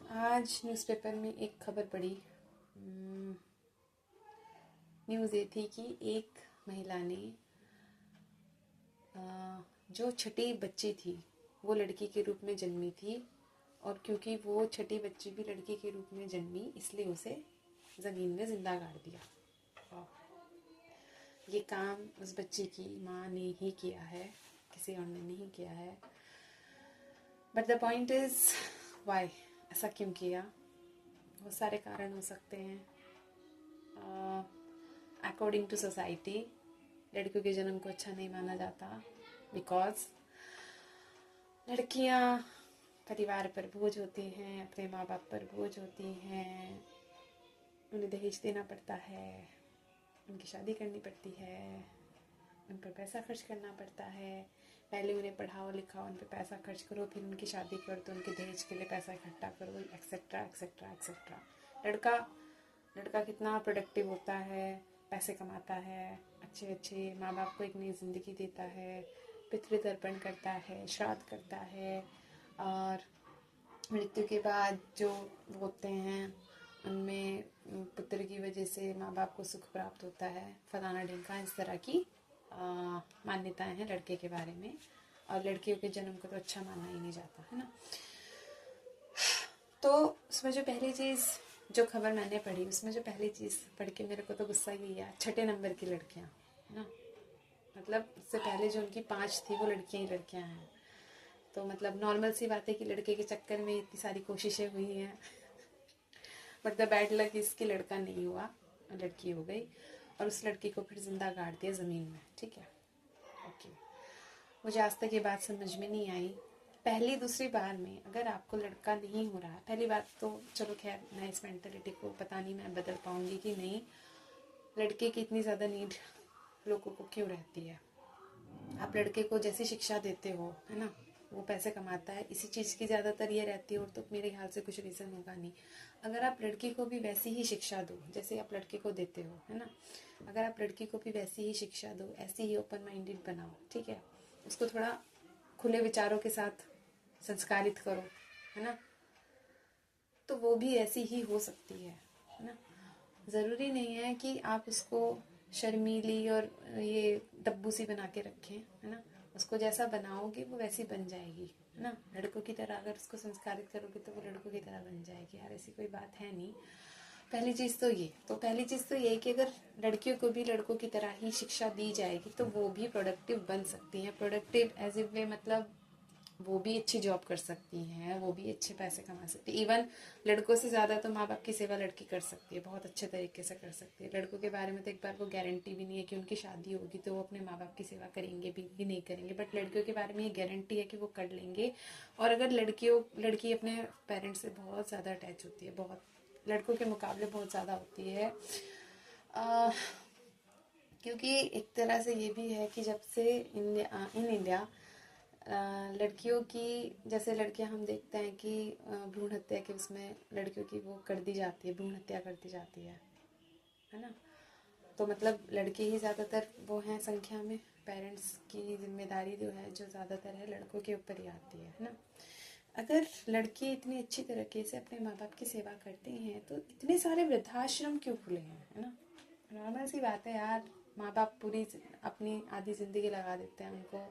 आज न्यूज़पेपर में एक खबर पढ़ी। न्यूज़ ये थी कि एक महिला ने जो छठी बच्ची थी वो लड़की के रूप में जन्मी थी, और क्योंकि वो छठी बच्ची भी लड़की के रूप में जन्मी इसलिए उसे ज़मीन में ज़िंदा गाड़ दिया। ये काम उस बच्ची की माँ ने ही किया है, किसी और ने नहीं किया है। But the point is why, ऐसा क्यों किया? बहुत सारे कारण हो सकते हैं। अकॉर्डिंग टू सोसाइटी लड़कियों के जन्म को अच्छा नहीं माना जाता, बिकॉज लड़कियां परिवार पर बोझ होती हैं, अपने माँ बाप पर बोझ होती हैं, उन्हें दहेज देना पड़ता है, उनकी शादी करनी पड़ती है, उन पर पैसा खर्च करना पड़ता है। पहले उन्हें पढ़ाओ लिखाओ, उन पर पैसा खर्च करो, फिर उनकी शादी करो, तो उनके दहेज के लिए पैसा इकट्ठा करो, एक्सेट्रा एक्सेट्रा एक्सेट्रा। लड़का कितना प्रोडक्टिव होता है, पैसे कमाता है, अच्छे अच्छे माँ बाप को एक नई ज़िंदगी देता है, पितृतर्पण करता है, श्राद्ध करता है, और मृत्यु के बाद जो होते हैं उनमें पुत्र की वजह से माँ बाप को सुख प्राप्त होता है, फलाना ढिमका, इस तरह की मान्यताएं हैं लड़के के बारे में। और लड़कियों के जन्म को तो अच्छा माना ही नहीं जाता है ना। तो उसमें जो पहली चीज़, जो खबर मैंने पढ़ी उसमें जो पहली चीज़ पढ़ के मेरे को तो गुस्सा ही आया, छठे नंबर की लड़कियां है ना। मतलब उससे पहले जो उनकी 5 थी वो लड़कियां ही लड़कियां हैं। तो मतलब नॉर्मल सी बात है कि लड़के के चक्कर में इतनी सारी कोशिशें हुई हैं, बट द बैड लक इसकी लड़का नहीं हुआ, लड़की हो गई, और उस लड़की को फिर जिंदा गाड़ दिया ज़मीन में। ठीक है, ओके। मुझे आज तक ये बात समझ में नहीं आई। पहली दूसरी बार में अगर आपको लड़का नहीं हो रहा है, पहली बात तो चलो खैर मैं इस मेंटलिटी को पता नहीं मैं बदल पाऊंगी कि नहीं, लड़के की इतनी ज़्यादा नीड लोगों को क्यों रहती है। आप लड़के को जैसी शिक्षा देते हो है ना, वो पैसे कमाता है, इसी चीज़ की ज़्यादातर ये रहती है, और तो मेरे ख्याल से कुछ रीज़न होगा नहीं। अगर आप लड़की को भी वैसी ही शिक्षा दो जैसे आप लड़के को देते हो है ना, अगर आप लड़की को भी वैसी ही शिक्षा दो, ऐसी ही ओपन माइंडेड बनाओ, ठीक है, उसको थोड़ा खुले विचारों के साथ संस्कारित करो है ना, तो वो भी ऐसी ही हो सकती है ना। ज़रूरी नहीं है कि आप उसको शर्मीली और ये डब्बू सी बना के रखें है ना। उसको जैसा बनाओगे वो वैसी बन जाएगी है ना। लड़कों की तरह अगर उसको संस्कारित करोगे तो वो लड़कों की तरह बन जाएगी। यार ऐसी कोई बात है नहीं। पहली चीज़ तो ये कि अगर लड़कियों को भी लड़कों की तरह ही शिक्षा दी जाएगी तो वो भी प्रोडक्टिव बन सकती हैं। प्रोडक्टिव एज इफ वे मतलब वो भी अच्छी जॉब कर सकती हैं, वो भी अच्छे पैसे कमा सकती है। इवन लड़कों से ज़्यादा तो माँ बाप की सेवा लड़की कर सकती है, बहुत अच्छे तरीके से कर सकती है। लड़कों के बारे में तो एक बार को गारंटी भी नहीं है कि उनकी शादी होगी तो वो अपने माँ बाप की सेवा करेंगे भी नहीं करेंगे, बट लड़कियों के बारे में ये गारंटी है कि वो कर लेंगे। और अगर लड़की अपने पेरेंट्स से बहुत ज़्यादा अटैच होती है, बहुत लड़कों के मुकाबले बहुत ज़्यादा होती है, क्योंकि एक तरह से ये भी है कि जब से इन इंडिया लड़कियों की, जैसे लड़कियां हम देखते हैं कि भ्रूण हत्या के उसमें लड़कियों की वो कर दी जाती है, भ्रूण हत्या कर दी जाती है ना। तो मतलब लड़के ही ज़्यादातर वो हैं संख्या में, पेरेंट्स की जिम्मेदारी जो है जो ज़्यादातर है लड़कों के ऊपर ही आती है ना। अगर लड़के इतनी अच्छी तरीके से अपने माँ बाप की सेवा करते हैं तो इतने सारे वृद्धाश्रम क्यों खुले हैं, है ना। नॉर्मल सी बात है यार, माँ बाप पूरी अपनी आधी ज़िंदगी लगा देते हैं उनको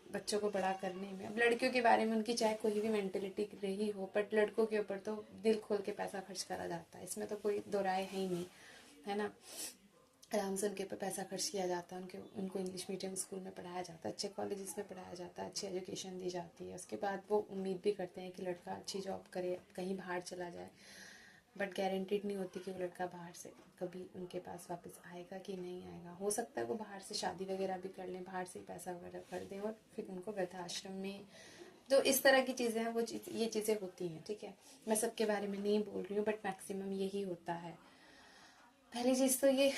बच्चों को बड़ा करने में। अब लड़कियों के बारे में उनकी चाहे कोई भी मेंटेलिटी रही हो, बट लड़कों के ऊपर तो दिल खोल के पैसा खर्च करा जाता है, इसमें तो कोई दो राय है ही नहीं, है ना। आराम से उनके ऊपर पैसा खर्च किया जाता है, उनको इंग्लिश मीडियम स्कूल में पढ़ाया जाता है, अच्छे कॉलेजेस में पढ़ाया जाता है, अच्छी एजुकेशन दी जाती है। उसके बाद वो उम्मीद भी करते हैं कि लड़का अच्छी जॉब करे, कहीं बाहर चला जाए, बट गारंटीड नहीं होती कि वो लड़का बाहर से कभी उनके पास वापस आएगा कि नहीं आएगा। हो सकता है वो बाहर से शादी वगैरह भी कर लें, बाहर से पैसा वगैरह कर दें और फिर उनको वृद्धाश्रम में, तो इस तरह की चीज़ें हैं, ये चीज़ें होती हैं। ठीक है, मैं सबके बारे में नहीं बोल रही हूँ, बट मैक्सिमम यही होता है। पहली चीज़ तो ये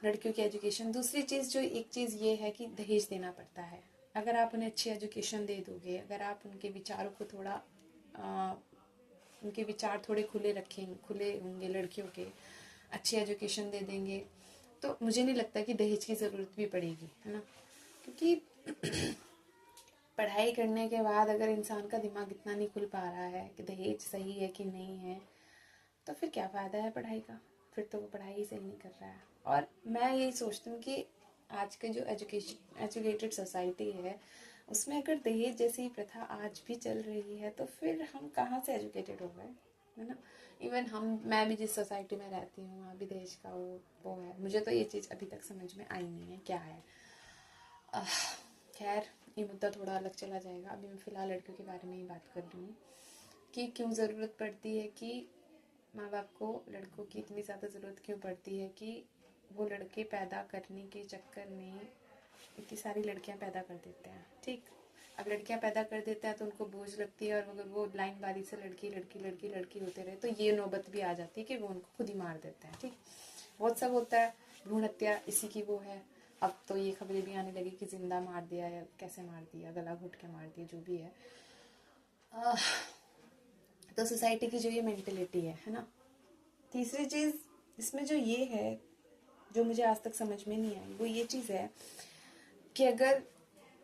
लड़कियों की एजुकेशन। दूसरी चीज़ जो एक चीज़ ये है कि दहेज देना पड़ता है। अगर आप उन्हें अच्छी एजुकेशन दे दोगे, अगर आप उनके विचारों को थोड़ा उनके विचार थोड़े खुले होंगे लड़कियों के, अच्छी एजुकेशन दे देंगे, तो मुझे नहीं लगता कि दहेज की ज़रूरत भी पड़ेगी, है ना। क्योंकि पढ़ाई करने के बाद अगर इंसान का दिमाग इतना नहीं खुल पा रहा है कि दहेज सही है कि नहीं है, तो फिर क्या फ़ायदा है पढ़ाई का? फिर तो वो पढ़ाई ही सही नहीं कर रहा है। और मैं यही सोचती हूँ कि आज के जो एजुकेटेड सोसाइटी है, उसमें अगर दहेज जैसी प्रथा आज भी चल रही है, तो फिर हम कहाँ से एजुकेटेड हो गए, है ना? इवन मैं भी जिस सोसाइटी में रहती हूँ, वहाँ भी दहेज का वो है। मुझे तो ये चीज़ अभी तक समझ में आई नहीं है क्या है। खैर, ये मुद्दा थोड़ा अलग चला जाएगा। अभी मैं फ़िलहाल लड़कियों के बारे में ही बात कर रही हूँ कि क्यों ज़रूरत पड़ती है कि माँ बाप को लड़कों की इतनी ज़्यादा ज़रूरत क्यों पड़ती है कि वो लड़के पैदा करने के चक्कर में इतनी सारी लड़कियाँ पैदा कर देते हैं। ठीक, अब लड़कियाँ पैदा कर देते हैं तो उनको बोझ लगती है, और अगर वो लाइन बारी से लड़की लड़की लड़की लड़की होते रहे तो ये नौबत भी आ जाती है कि वो उनको खुद ही मार देते हैं। ठीक, बहुत सब होता है। भ्रूण हत्या इसी की वो है। अब तो ये खबरें भी आने लगी कि जिंदा मार दिया या कैसे मार दिया, गला घुट के मार दिया, जो भी है। तो सोसाइटी की जो ये मेंटेलिटी है ना। तीसरी चीज़ इसमें जो ये है, जो मुझे आज तक समझ में नहीं आई, वो ये चीज़ है कि अगर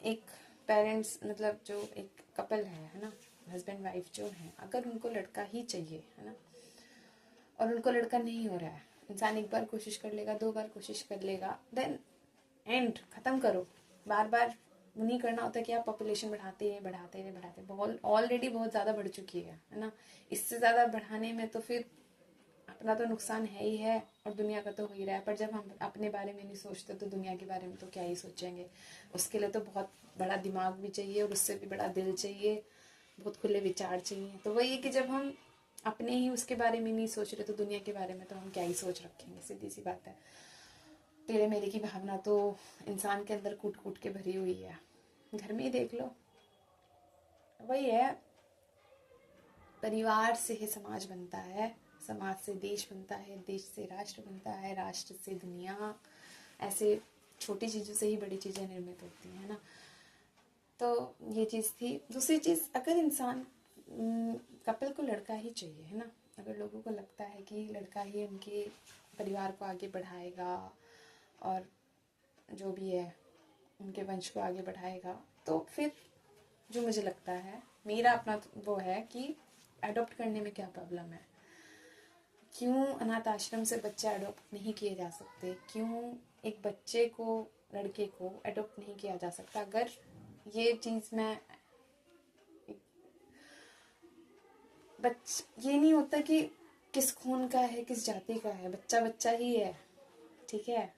एक पेरेंट्स, मतलब जो एक कपल है ना, हस्बैंड वाइफ जो है, अगर उनको लड़का ही चाहिए, है ना, और उनको लड़का नहीं हो रहा है, इंसान एक बार कोशिश कर लेगा, 2 बार कोशिश कर लेगा, देन एंड ख़त्म करो। बार बार नहीं करना होता कि आप पॉपुलेशन बढ़ाते बहुत, ऑलरेडी बहुत ज़्यादा बढ़ चुकी है ना। इससे ज़्यादा बढ़ाने में तो फिर अपना तो नुकसान है ही है, और दुनिया का तो हो ही रहा है। पर जब हम अपने बारे में नहीं सोचते तो दुनिया के बारे में तो क्या ही सोचेंगे। उसके लिए तो बहुत बड़ा दिमाग भी चाहिए, और उससे भी बड़ा दिल चाहिए, बहुत खुले विचार चाहिए। तो वही है कि जब हम अपने ही उसके बारे में नहीं सोच रहे तो दुनिया के बारे में तो हम क्या ही सोच रखेंगे। सीधी सी बात है। तेरे मेरे की भावना तो इंसान के अंदर कूट कूट के भरी हुई है। घर में ही देख लो, वही है। परिवार से ही समाज बनता है, समाज से देश बनता है, देश से राष्ट्र बनता है, राष्ट्र से दुनिया। ऐसे छोटी चीज़ों से ही बड़ी चीज़ें निर्मित होती हैं ना। तो ये चीज़ थी। दूसरी चीज़, अगर इंसान कपल को लड़का ही चाहिए, है ना, अगर लोगों को लगता है कि लड़का ही उनके परिवार को आगे बढ़ाएगा और जो भी है उनके वंश को आगे बढ़ाएगा, तो फिर जो मुझे लगता है, मेरा अपना वो है कि अडॉप्ट करने में क्या प्रॉब्लम है? क्यों अनाथ आश्रम से बच्चे अडॉप्ट नहीं किए जा सकते? क्यों एक बच्चे को, लड़के को अडॉप्ट नहीं किया जा सकता? अगर ये चीज़ मैं ये नहीं होता कि किस खून का है, किस जाति का है, बच्चा बच्चा ही है। ठीक है,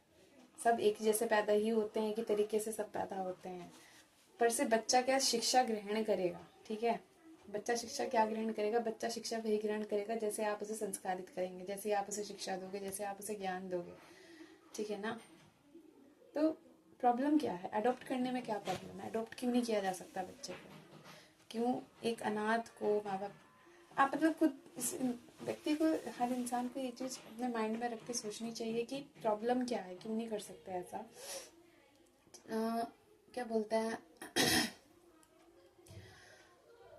सब एक जैसे पैदा ही होते हैं, कि तरीके से सब पैदा होते हैं। पर से बच्चा क्या शिक्षा ग्रहण करेगा? ठीक है, बच्चा शिक्षा क्या ग्रहण करेगा? बच्चा शिक्षा वही ग्रहण करेगा जैसे आप उसे संस्कारित करेंगे, जैसे आप उसे शिक्षा दोगे, जैसे आप उसे ज्ञान दोगे। ठीक है ना। तो प्रॉब्लम क्या है? अडॉप्ट करने में क्या प्रॉब्लम है? अडॉप्ट क्यों नहीं किया जा सकता बच्चे को? क्यों एक अनाथ को माँ बाप, आप मतलब खुद इस व्यक्ति को, हर इंसान को ये चीज़ अपने माइंड में रख के सोचनी चाहिए कि प्रॉब्लम क्या है, क्यों नहीं कर सकते ऐसा। क्या बोलते हैं,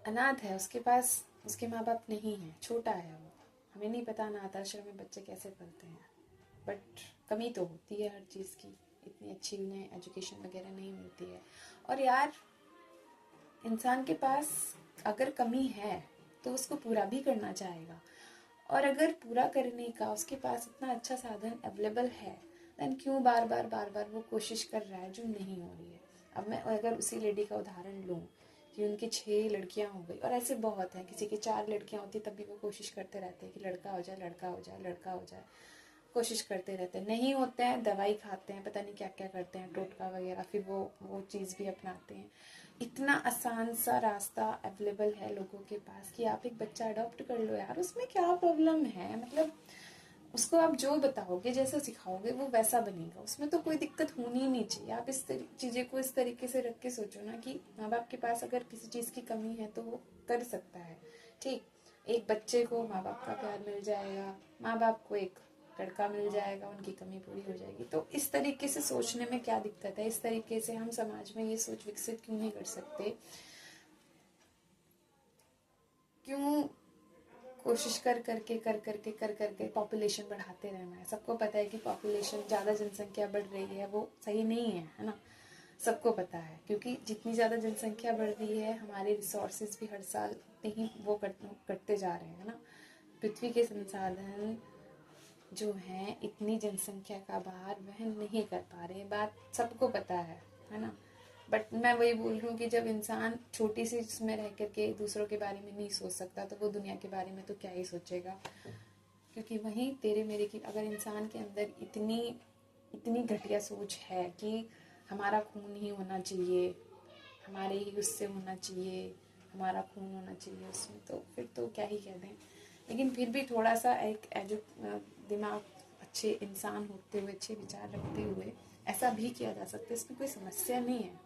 अनाथ है, उसके पास उसके माँ बाप नहीं है, छोटा है वो, हमें नहीं पता अनाथ आश्रम में बच्चे कैसे पलते हैं, बट कमी तो होती है हर चीज़ की, इतनी अच्छी उन्हें एजुकेशन वगैरह नहीं मिलती है। और यार, इंसान के पास अगर कमी है तो उसको पूरा भी करना चाहेगा, और अगर पूरा करने का उसके पास इतना अच्छा साधन अवेलेबल है, देन क्यों बार बार वो कोशिश कर रहा है जो नहीं हो रही है। अब मैं अगर उसी लेडी का उदाहरण लूँ कि उनकी 6 लड़कियां हो गई, और ऐसे बहुत हैं, किसी की 4 लड़कियां होती तब भी वो कोशिश करते रहते हैं कि लड़का हो जाए, लड़का हो जाए, लड़का हो जाए, कोशिश करते रहते हैं, नहीं होते हैं, दवाई खाते हैं, पता नहीं क्या क्या करते हैं, टोटका वगैरह, फिर वो चीज़ भी अपनाते हैं। इतना आसान सा रास्ता अवेलेबल है लोगों के पास कि आप एक बच्चा अडॉप्ट कर लो यार, उसमें क्या प्रॉब्लम है? मतलब उसको आप जो बताओगे, जैसा सिखाओगे, वो वैसा बनेगा, उसमें तो कोई दिक्कत होनी ही नहीं चाहिए। आप इस चीज़ें को इस तरीके से रख के सोचो ना कि माँ बाप के पास अगर किसी चीज़ की कमी है तो वो कर सकता है। ठीक, एक बच्चे को माँ बाप का प्यार मिल जाएगा, माँ बाप को एक लड़का मिल जाएगा, उनकी कमी पूरी हो जाएगी। तो इस तरीके से सोचने में क्या दिक्कत है? इस तरीके से हम समाज में ये सोच विकसित क्यों नहीं कर सकते? क्यों कोशिश कर करके पॉपुलेशन बढ़ाते रहना है? सबको पता है कि पॉपुलेशन, ज़्यादा जनसंख्या बढ़ रही है वो सही नहीं है, है ना। सबको पता है, क्योंकि जितनी ज़्यादा जनसंख्या बढ़ रही है हमारे रिसोर्सेज भी हर साल नहीं वो कटते जा रहे हैं ना। पृथ्वी के संसाधन जो हैं इतनी जनसंख्या का भार वहन नहीं कर पा रहे, बात सबको पता है ना। बट मैं वही बोल रही हूँ कि जब इंसान छोटी सी जिसमें रह करके दूसरों के बारे में नहीं सोच सकता तो वो दुनिया के बारे में तो क्या ही सोचेगा। क्योंकि वहीं तेरे मेरे की अगर इंसान के अंदर इतनी घटिया सोच है कि हमारा खून ही होना चाहिए, हमारे ही उससे होना चाहिए, हमारा खून होना चाहिए उसमें, तो फिर तो क्या ही कह दें। लेकिन फिर भी थोड़ा सा एक दिमाग अच्छे इंसान होते हुए, अच्छे विचार रखते हुए ऐसा भी किया जा सकता है, इसमें कोई समस्या नहीं है।